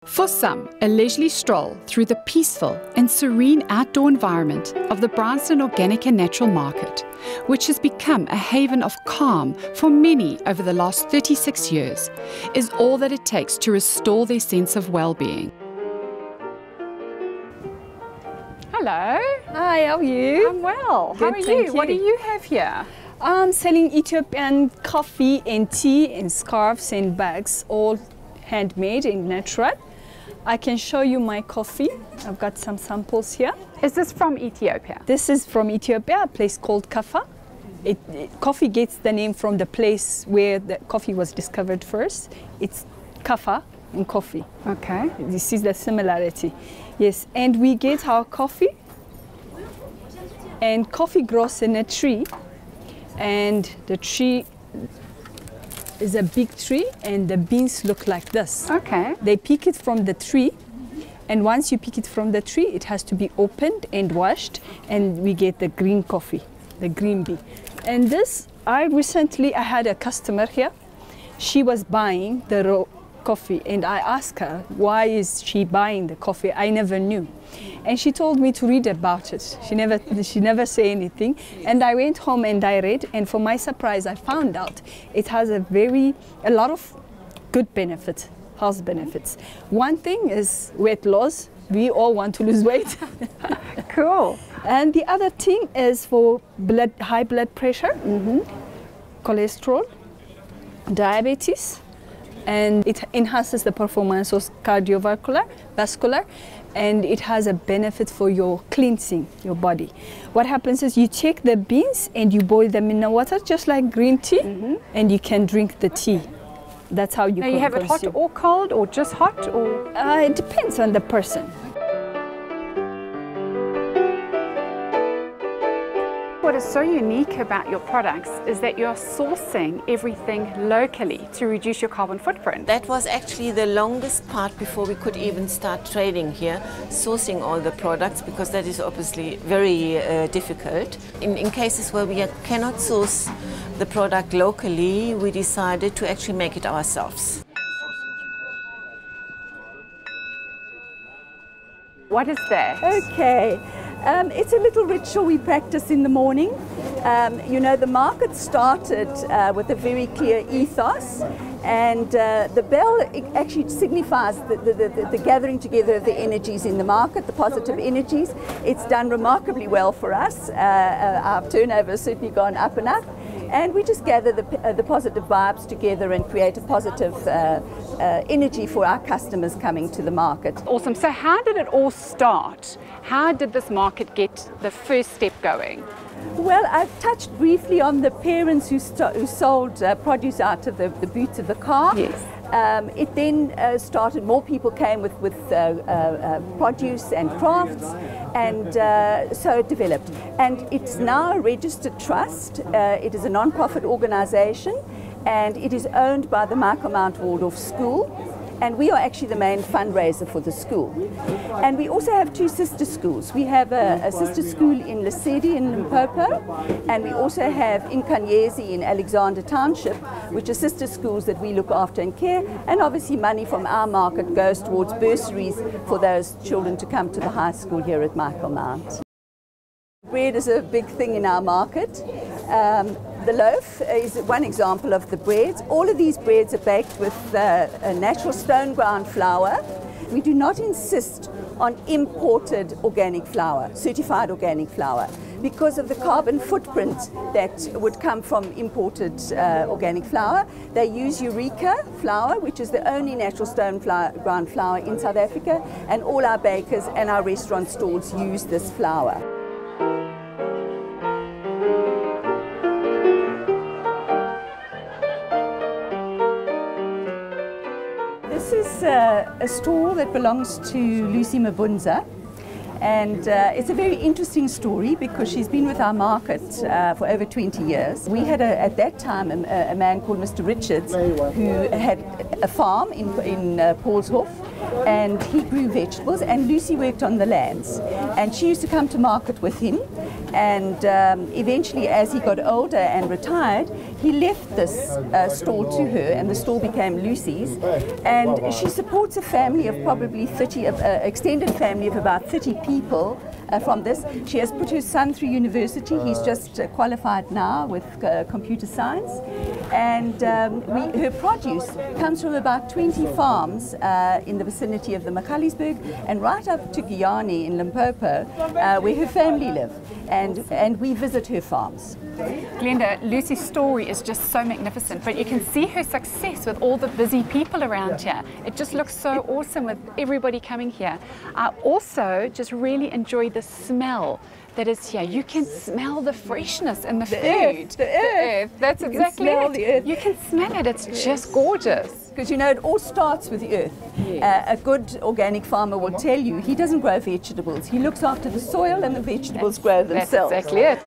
For some, a leisurely stroll through the peaceful and serene outdoor environment of the Bryanston Organic and Natural Market, which has become a haven of calm for many over the last 36 years, is all that it takes to restore their sense of well-being. Hello. Hi, how are you? I'm well. Good, how are thank you? What do you have here? I'm selling Ethiopian coffee and tea and scarves and bags, all handmade and natural. I can show you my coffee. I've got some samples here. Is this from Ethiopia? This is from Ethiopia, a place called Kaffa. Coffee gets the name from the place where the coffee was discovered first. It's Kaffa and coffee. Okay. This is the similarity. Yes, and we get our coffee. And coffee grows in a tree. And the tree is a big tree, and the beans look like this. Okay. They pick it from the tree, and once you pick it from the tree, it has to be opened and washed, and we get the green coffee, the green bee. And this, I had a customer here. She was buying the raw coffee, and I asked her, why is she buying the coffee? I never knew. And she told me to read about it. She never said anything. And I went home and I read, and for my surprise, I found out it has a lot of good benefits, health benefits. One thing is weight loss. We all want to lose weight. Cool. And the other thing is for high blood pressure, cholesterol, diabetes, and it enhances the performance of vascular, and it has a benefit for your cleansing your body. What happens is you take the beans and you boil them in the water, just like green tea, and you can drink the tea. That's how you Now you have it hot or cold, or just hot, or? It depends on the person. What is so unique about your products is that you're sourcing everything locally to reduce your carbon footprint. That was actually the longest part before we could even start trading here, sourcing all the products, because that is obviously very difficult. In cases where we cannot source the product locally, we decided to actually make it ourselves. What is that? Okay, it's a little ritual we practice in the morning. You know, the market started with a very clear ethos, and the bell actually signifies the gathering together of the energies in the market, the positive energies. It's done remarkably well for us. Our turnover has certainly gone up and up. And we just gather the positive vibes together and create a positive energy for our customers coming to the market. Awesome. So how did it all start? How did this market get the first step going? Well, I've touched briefly on the parents who sold produce out of the boot of the car. Yes. It then started, more people came with produce and crafts, and so it developed. And it's now a registered trust. It is a non-profit organization, and it is owned by the Michael Mount Waldorf School. And we are actually the main fundraiser for the school. And we also have two sister schools. We have a sister school in Lesedi in Limpopo, and we also have in Kanyezi in Alexander Township, which are sister schools that we look after and care. And obviously money from our market goes towards bursaries for those children to come to the high school here at Michael Mount. Bread is a big thing in our market. The loaf is one example of the breads. All of these breads are baked with a natural stone ground flour. We do not insist on imported organic flour, certified organic flour, because of the carbon footprint that would come from imported organic flour. They use Eureka flour, which is the only natural stone ground flour in South Africa, and all our bakers and our restaurant stalls use this flour. This is a stall that belongs to Lucy Mabunza, and it's a very interesting story because she's been with our market for over 20 years. We had at that time a man called Mr. Richards who had a farm in Paulshof, and he grew vegetables, and Lucy worked on the lands, and she used to come to market with him, And eventually, as he got older and retired, he left this store to her, and the store became Lucy's. And she supports a family of probably 30, extended family of about 30 people from this. She has put her son through university. He's just qualified now with computer science. And her produce comes from about 20 farms in the vicinity of the Magaliesberg and right up to Guyana in Limpopo, where her family live. And we visit her farms. Glenda, Lucy's story is just so magnificent, but you can see her success with all the busy people around here. It just looks so awesome with everybody coming here. I also just really enjoy the smell that is here. You can smell the freshness in the food. The earth. That's exactly it. The earth. You can smell it. It's just gorgeous. Because you know, it all starts with the earth. A good organic farmer will tell you he doesn't grow vegetables. He looks after the soil and the vegetables grow themselves. That's exactly it.